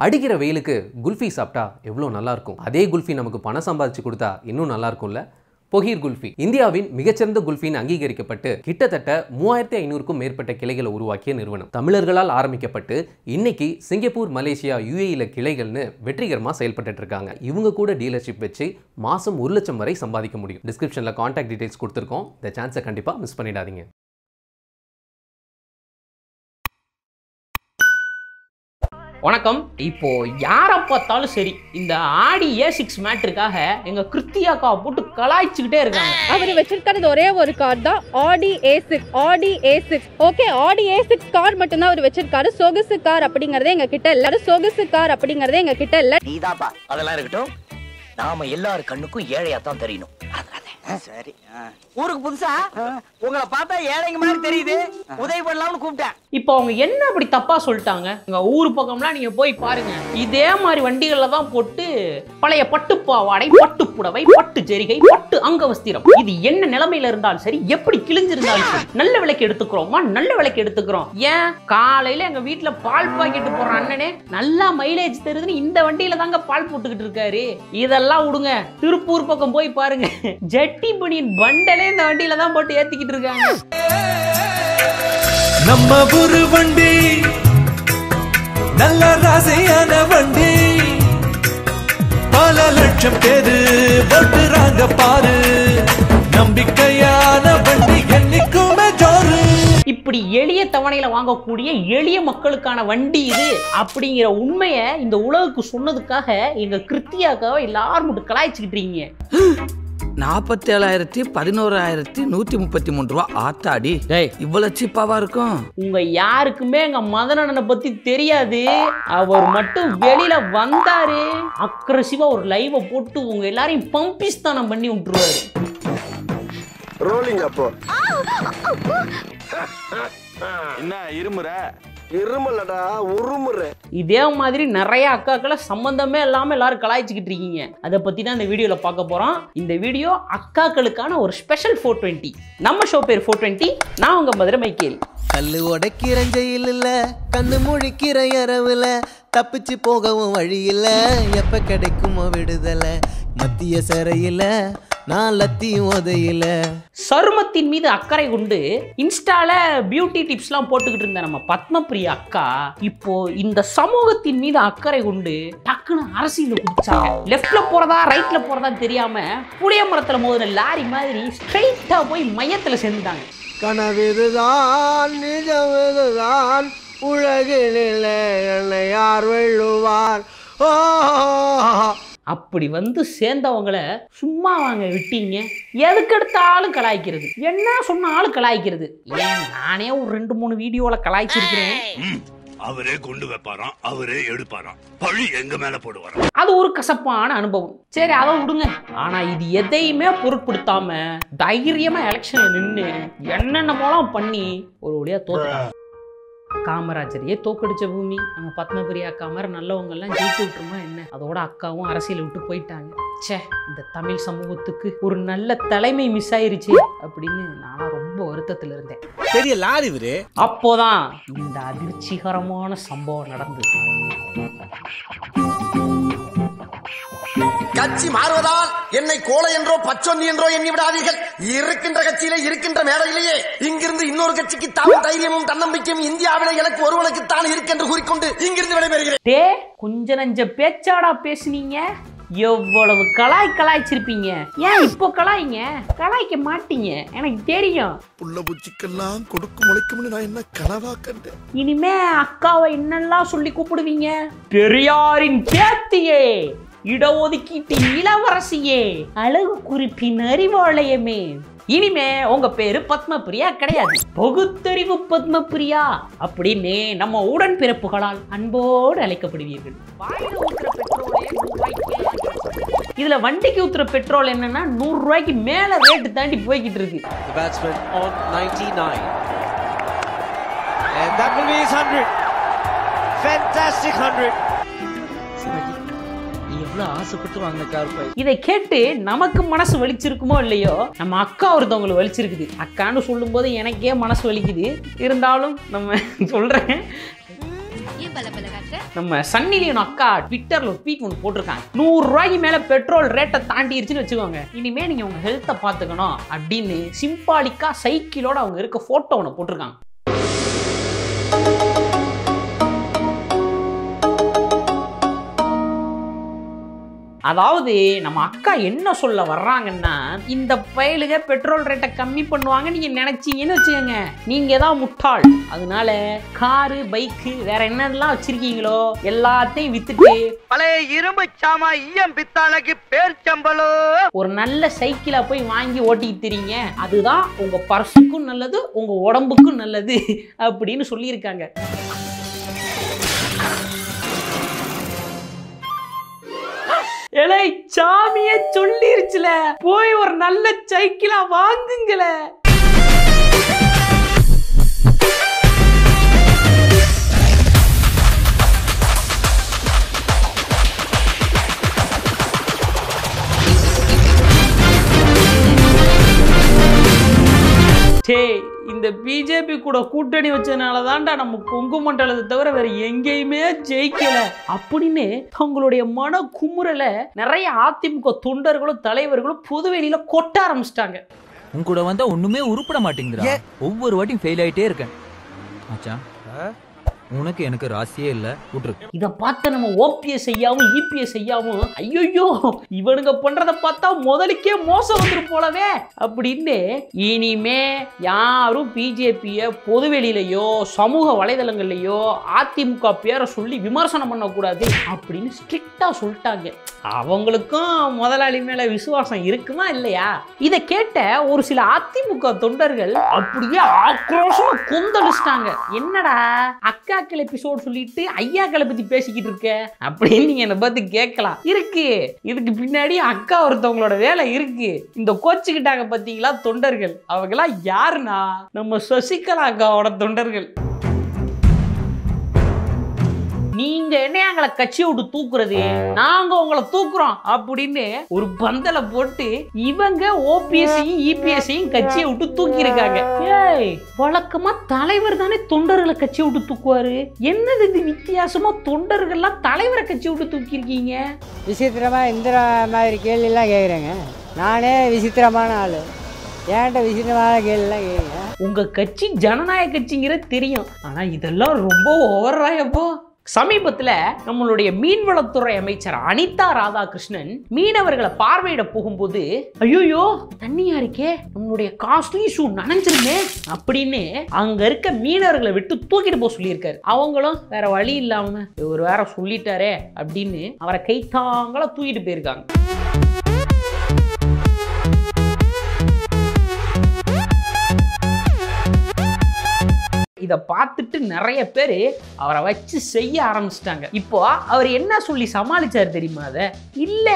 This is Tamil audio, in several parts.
அடிக்கிற வெயிலுக்கு குல்ஃபி சாப்பிட்டா எவ்வளோ நல்லா இருக்கும். அதே குல்ஃபி நமக்கு பணம் சம்பாதிச்சு கொடுத்தா இன்னும் நல்லா இருக்கும்ல. பொஹீர் குல்ஃபி இந்தியாவின் மிகச்சிறந்த குல்ஃபின்னு அங்கீகரிக்கப்பட்டு கிட்டத்தட்ட 3500க்கும் மேற்பட்ட கிளைகளை உருவாக்கிய நிறுவனம். தமிழர்களால் ஆரம்பிக்கப்பட்டு இன்னைக்கு சிங்கப்பூர், மலேசியா, UAEல கிளைகள்னு வெற்றிகரமாக செயல்பட்டு இருக்காங்க. இவங்க கூட டீலர்ஷிப் வச்சு மாசம் 1 லட்சம் வரை சம்பாதிக்க முடியும். டிஸ்கிரிப்ஷன்ல கான்டாக்ட் டீடைல்ஸ் கொடுத்துருக்கோம். இந்த சான்ஸை கண்டிப்பாக மிஸ் பண்ணிடாதீங்க. வணக்கம். இப்போ யாரை பார்த்தாலும் சரி இந்த ஆடி A6 மேட்டருக்காக எங்க கிருத்தியாக்கா போட்டு கலாய்ச்சிக்கிட்டே இருக்காங்க. அவர் வச்சிருக்கிறது ஒரே ஒரு கார் தான், ஆடி A6. ஓகே, ஆடி A6 கார் மட்டும் தான் அவர் வச்சிருக்காரு. சொகுசு கார் அப்படிங்கறதே எங்க கிட்ட இல்ல. நீதாப்பா அதெல்லாம் இருக்கட்டும். நாம எல்லார் கண்ணுக்கும் ஏழையா தான் தெரியணும். சரி, ஊருக்கு புதுசா உங்களை பார்த்தா ஏழைங்க மாதிரி தெரியுது, உதவி பண்ணலாம்னு கூப்பிட்டேன். இப்போ அவங்க என்ன அப்படி தப்பா சொல்லிட்டாங்க? எங்க ஊர் பக்கம்லாம் நீங்க போய் பாருங்க, இதே மாதிரி வண்டிகள்ல தான் போட்டு பழைய பட்டு பாவாடை, பட்டு புடவை, பட்டு ஜெரிகை, பட்டு அங்கவஸ்திரம், இது என்ன நிலைமையில இருந்தாலும் சரி, எப்படி கிழிஞ்சிருந்தாலும் சரி, நல்ல விலைக்கு எடுத்துக்கிறோம். ஏன் காலையில எங்க வீட்டுல பால் பாக்கெட்டு போடுற அண்ணனே நல்லா மைலேஜ் தருதுன்னு இந்த வண்டியில தாங்க பால் போட்டுக்கிட்டு இருக்காரு. இதெல்லாம் விடுங்க, திருப்பூர் பக்கம் போய் பாருங்க, ஜெட்டி பனியன் பண்டலே இந்த வண்டியில தான் போட்டு ஏத்திக்கிட்டு இருக்காங்க. நம்ம ஊரு வண்டி நல்ல ராசியான வண்டி, பல லட்சம் பேரு ஓட்டுறாங்க பாரு, நம்பிக்கையான வண்டி என்னைக்குமே ஜோரு. இப்படி எளிய தவணையில வாங்கக்கூடிய எளிய மக்களுக்கான வண்டி இது அப்படிங்கிற உண்மையை இந்த உலகுக்கு சொன்னதுக்காக எங்க கிருத்தியாக்காவை எல்லாரும் மட்டும் கலாய்ச்சிக்கிட்டு இருக்கீங்க. 47,000 11,133 ரூபா. ஆத்தாடி, இவ்வளவு சீப்பாவா இருக்கும்? உங்க யாருக்குமே எங்க மதனண்ணனை பத்தி தெரியாது. அவர் மட்டும் வெளியில வந்தாரு, அக்ரெசிவா ஒரு லைவ போட்டு உங்க எல்லாரையும் பம்பிஸ்தானம் பண்ணி விட்டுருவாரு. ரோலிங் அப்போ என்ன இருமுற? இருமலடா உருமுற. இதே மாதிரி நிறைய அக்காக்களை சம்பந்தமே இல்லாம எல்லாரும் கலாய்ச்சிக்கிட்டு இருக்கீங்க. அதை பத்தி தான் இந்த வீடியோல பார்க்க போறோம். இந்த வீடியோ அக்காக்களுக்கான ஒரு ஸ்பெஷல் 420. நம்ம ஷோ பேர் 420. நான் உங்க மதுரை மைக்கேல். கல்லு உடைக்கிற ஜெயில் இல்ல, கண்ணு முழிக்கிற இரவுல, தப்பிச்சு போகவும் வழி இல்ல, எப்ப கிடைக்குமோ விடுதலை, மத்திய சிறையில நான் லத்தியும் உதையில. சருமத்தின் மீது அக்கறை கொண்டு இன்ஸ்டால பியூட்டி டிப்ஸ்லாம் போட்டுக்கிட்டு இருந்த நம்ம பத்மபிரியா அக்கா இப்போ இந்த சமூகத்தின் மீது அக்கறை கொண்டு டக்குன்னு அரசியல குதிச்சாங்க. லெஃப்ட்ல போறதா ரைட்ல போறதா தெரியாம புளிய மரத்துல மோதின லாரி மாதிரி ஸ்ட்ரெயிட்டா போய் மையத்துல சேர்ந்துட்டாங்க. கனவிதுதான் நிஜமிதுதான், உலகினில் என்னை யார் வெல்லுவார். அப்படி வந்து சேர்ந்தவங்களை சும்மா வாங்க விட்டீங்க. எதுக்கெடுத்தாலும் கலாய்க்கிறது, என்ன சொன்னாலும் கலாய்க்கிறது. ஏன் நானே ஒரு 2-3 வீடியோல கலாய்ச்சிருக்கிறேன். அவரே கொண்டு வைப்பாராம், அவரே எடுப்பாராம், பழி எங்க மேல போடுவாராம். அது ஒரு கசப்பான அனுபவம். சரி, அதை விடுங்க. ஆனா இது எதையுமே பொருட்படுத்தாம தைரியமா எலெக்ஷன்ல நின்று என்னென்னமோலாம் பண்ணி ஒரு வழியா தோத்துட்டாங்க. காமராஜரையே தோக்கடிச்ச பூமி நம்ம பத்மபிரியா அக்கா மாதிரி நல்லவங்க எல்லாம் ஜெயிச்சு விட்டுருமா என்ன? அதோட அக்காவும் அரசியல் விட்டு போயிட்டாங்க. சே, இந்த தமிழ் சமூகத்துக்கு ஒரு நல்ல தலைமை மிஸ் ஆயிருச்சு அப்படின்னு நான் ரொம்ப வருத்தத்தில் இருந்தேன். பெரிய லாரி இவரு. அப்போதான் இந்த அதிர்ச்சிகரமான சம்பவம் நடந்தது. கட்சி மாறுவதால் என்னை கோலை என்றோ பச்சொன்னி என்றோ எண்ணி விடாதீர்கள். இருக்கின்ற கட்சியிலே இருக்கின்ற மேடையிலேயே இங்கிருந்து இன்னொரு கட்சிக்கு தாவும் தைரியமும் தன்னம்பிக்கையும் இந்தியாவிலே எனக்கு ஒருவனுக்குத்தான் இருக்கென்று கூறிக்கொண்டு இங்கிருந்து விடைபெறுகிறேன். கொஞ்ச நஞ்ச பேச்சாடா பேசுனீங்க, எவ்வளவு கலாய்ச்சிருப்பீங்க. ஏன் இப்போ கலாய்க்க மாட்டீங்க? எனக்கு தெரியும். புள்ள பூச்சிக்கெல்லாம் கொடுக்கும் முளைக்கும்னு நான் என்ன கனவா கண்டேன். இனிமே அக்காவை என்னெல்லாம் சொல்லி கூப்பிடுவீங்க? பெரியாரின் பேத்தியே, இடஒதுக்கீட்டு இளவரசியே, அழகு குறிப்பின் அறிவாலயமே. இனிமே உங்க பேரு பத்மபிரியா கிடையாது, பகுத்தறிவு பத்மபிரியா அப்படின்னு நம்ம உடன்பிறப்புகளால் அன்போடு அழைக்கப்படுவீர்கள். இதுல வண்டிக்கு ஊத்துற பெட்ரோல் என்னன்னா 100 ரூபாய்க்கு மேல ரேட்டு தாண்டி போய்கிட்டு இருக்கு. The batsman on 99 and that will be his 100. Fantastic 100. எவ்வளவு ஆசைப்பட்டு வாங்கின கார் பை. இதை கேட்டு நமக்கு மனசு வலிச்சிருக்குமோ இல்லையோ, நம்ம அக்கா ஒருத்தவங்களுக்கு வலிச்சிருக்குது. அக்கான்னு சொல்லும் போது எனக்கே மனசு வலிக்குது. இருந்தாலும் நம்ம சொல்றேன், நம்ம சன்னி லியோன் அக்கா ட்விட்டர்ல ஒரு ட்வீட் ஒன்று போட்டிருக்காங்க. 100 ரூபாய்க்கு மேல பெட்ரோல் ரேட்டை தாண்டிருச்சுன்னு வச்சுக்கோங்க, இனிமே நீங்க உங்க ஹெல்த்தை பாத்துக்கணும் அப்படின்னு சிம்பாலிக்கா சைக்கிளோட அவங்க இருக்க போட்டோ ஒன்று போட்டிருக்காங்க. அதாவது நம்ம அக்கா என்ன சொல்ல வர்றாங்கன்னா, இந்த பயலுக பெட்ரோல் ரேட்டை கம்மி பண்ணுவாங்க நீங்க நினைச்சீங்கன்னு வச்சுக்கோங்க, நீங்க தான் முட்டாள். அதனால காரு பைக்கு வேற என்னெல்லாம் வச்சிருக்கீங்களோ எல்லாத்தையும் வித்துட்டு பழைய இரும்பு சாமா ஈயம் பித்தாளைக்கு பேர் சம்பளோ ஒரு நல்ல சைக்கிளா போய் வாங்கி ஓட்டிட்டு தெரியுங்க, அதுதான் உங்க பர்சுக்கும் நல்லது உங்க உடம்புக்கும் நல்லது அப்படின்னு சொல்லியிருக்காங்க. சாமிய சொல்லிருச்சுல, போய் ஒரு நல்ல சைக்கிளா வாங்குங்கள. இந்த பிஜேபி கூட கூட்டணி வச்சதுனால தான்டா நம்ம கொங்கு மண்டலத்தை தவிர வேற எங்கேயுமே ஜெயிக்கல அப்படின்னு தங்களுடைய மன குமுறலை நிறைய அதிமுக தொண்டர்களும் தலைவர்களும் பொதுவெளியில கொட்ட ஆரம்பிச்சிட்டாங்க. உன் கூட வந்தா ஒண்ணுமே உருப்பட மாட்டேங்குதுடா, ஒவ்வொரு வாட்டியும் ஃபெயில் ஆயிட்டே இருக்கேன். மச்சான் உனக்கு எனக்கு ராசியே இல்ல விட்டுரு. இத பார்த்து நம்ம ஓபிஎஸ் செய்யாவும் இபிஎஸ் செய்யாவும் ஐயோ இவனுங்க பண்றத பார்த்தா முதலுக்கே மோசம் வந்துரும் போலவே அப்படின்னு இனிமே யாரும் பிஜேபிய பொதுவெளியிலையோ சமூக வலைதளங்கள்லயோ அதிமுக பேரை சொல்லி விமர்சனம் பண்ணக்கூடாது அப்படின்னு ஸ்ட்ரிக்டா சொல்லிட்டாங்க. அவங்களுக்கும் முதலாளி மேல விசுவாசம் இருக்குமா இல்லையா? இதை கேட்ட ஒரு சில அதிமுக தொண்டர்கள் அப்படியே ஆக்ரோஷமா கொந்தளிச்சிட்டாங்க. என்னடா அக்காக்கள் எபிசோட் சொல்லிட்டு ஐயாக்களை பத்தி பேசிக்கிட்டு இருக்க அப்படின்னு நீங்க என்ன பார்த்து கேட்கலாம். இருக்கு, இதுக்கு பின்னாடி அக்கா ஒருத்தவங்களோட வேலை இருக்கு. இந்த கோச்சுக்கிட்டாங்க பாத்தீங்களா தொண்டர்கள், அவங்கெல்லாம் யாருன்னா நம்ம சசிகலா அக்காவோட தொண்டர்கள். நீங்க என்ன எங்களை கட்சியை விட்டு தூக்குறது, நாங்க உங்களை தூக்குறோம் அப்படின்னு ஒரு பந்தல போட்டு இவங்க ஓபிஎஸ்ஸையும் இபிஎஸ்ஸையும் கட்சியை விட்டு தூக்கி இருக்காங்க. ஏய், வழக்கமா தலைவர் தானே தொண்டர்களை கட்சியை விட்டு தூக்குவாரு, என்னது இது வித்தியாசமா தொண்டர்கள்லாம் தலைவரை கட்சியை விட்டு தூக்கி இருக்கீங்க? விசித்திரமா இந்த மாதிரி கேள்வி எல்லாம் கேக்குறேங்க. நானே விசித்திரமான ஆளு, ஏன்ட்ட விசித்திரமான கேள்விலாம் கேக்குறீங்க? உங்க கட்சி ஜனநாயக கட்சிங்கிறது தெரியும், ஆனா இதெல்லாம் ரொம்ப ஓவராயப்போ. சமீபத்தில் நம்மளுடைய மீன்வளத்துறை அமைச்சர் அனிதா ராதாகிருஷ்ணன் மீனவர்களை பார்வையிட போகும்போது ஐயோ தண்ணியா இருக்கே, நம்மளுடைய காஸ்ட்லி ஷூ நனைஞ்சிருமே அப்படின்னு அங்க இருக்க மீனவர்களை விட்டு தூக்கிட்டு போக சொல்லியிருக்காரு. அவங்களும் வேற வழி இல்லாம இவர் வேற சொல்லிட்டாரே அப்படின்னு அவரை கைத்தாங்களா தூக்கிட்டு போயிருக்காங்க. இதை பார்த்துட்டு நிறைய பேர் அவரை வச்சு செய்ய ஆரம்பிச்சிட்டாங்க. இப்போ அவர் என்ன சொல்லி சமாளிச்சார் தெரியுமா? அதை இல்ல,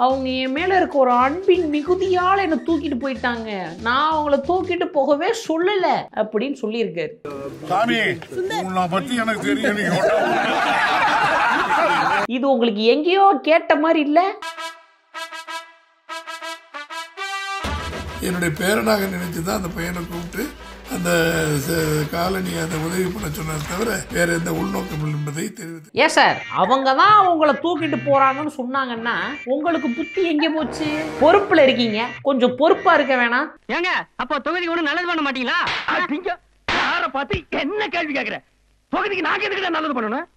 அவங்க என் மேல இருக்க ஒரு அன்பின் மிகுதியால என்ன தூக்கிட்டு போயிட்டாங்க, நான் அவங்கள தூக்கிட்டு போகவே சொல்லல அப்படின்னு சொல்லியிருக்காரு. இது உங்களுக்கு எங்கேயோ கேட்ட மாதிரி இல்ல? என்னுடைய பேரனாக நினைச்சுதான் அந்த பையனை கூப்பிட்டு அந்த காலனி அந்த உதவி பண்ண சொன்னதை தவிர வேற எந்த உள்நோக்கம் என்பதை தெரிவித்து. ஏன் சார், அவங்க தான் அவங்கள தூக்கிட்டு போறாங்கன்னு சொன்னாங்கன்னா உங்களுக்கு புத்தி எங்க போச்சு? பொறுப்புல இருக்கீங்க, கொஞ்சம் பொறுப்பா இருக்க வேணாம்? ஏங்க அப்ப தொகுதிக்கு ஒண்ணு நல்லது பண்ண மாட்டீங்களா? யார பார்த்து என்ன கேள்வி கேக்குற? தொகுதிக்கு நாங்க எதுக்கு நல்லது பண்ணணும்?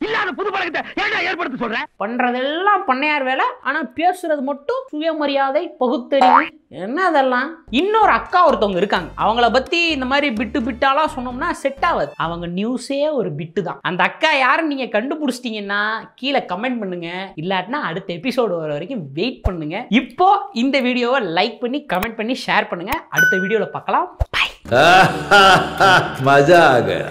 இல்லாத புது பழக்கத்தை ஏற்படுத்த சொல்றேன். பண்றதெல்லாம் பண்ணையார் வேலை, ஆனா பேசுறது மட்டும் சுயமரியாதை பகுத்தறிவு. என்ன அதெல்லாம்? இன்னொரு அக்கா ஒருத்தவங்க இருக்காங்க, அவங்கள பத்தி இந்த மாதிரி பிட்டு பிட்டாலாம் சொன்னோம்னா செட் ஆகாது. அவங்க நியூஸே ஒரு பிட்டு தான். அந்த அக்கா யாருன்னு நீங்க கண்டுபிடிச்சிட்டீங்கன்னா கீழே கமெண்ட் பண்ணுங்க, இல்லாட்டினா அடுத்த எபிசோடு வர வரைக்கும் வெயிட் பண்ணுங்க. இப்போ இந்த வீடியோவை லைக் பண்ணி கமெண்ட் பண்ணி ஷேர் பண்ணுங்க. அடுத்த வீடியோல பார்க்கலாம். பை. மஜா ஆ கயா.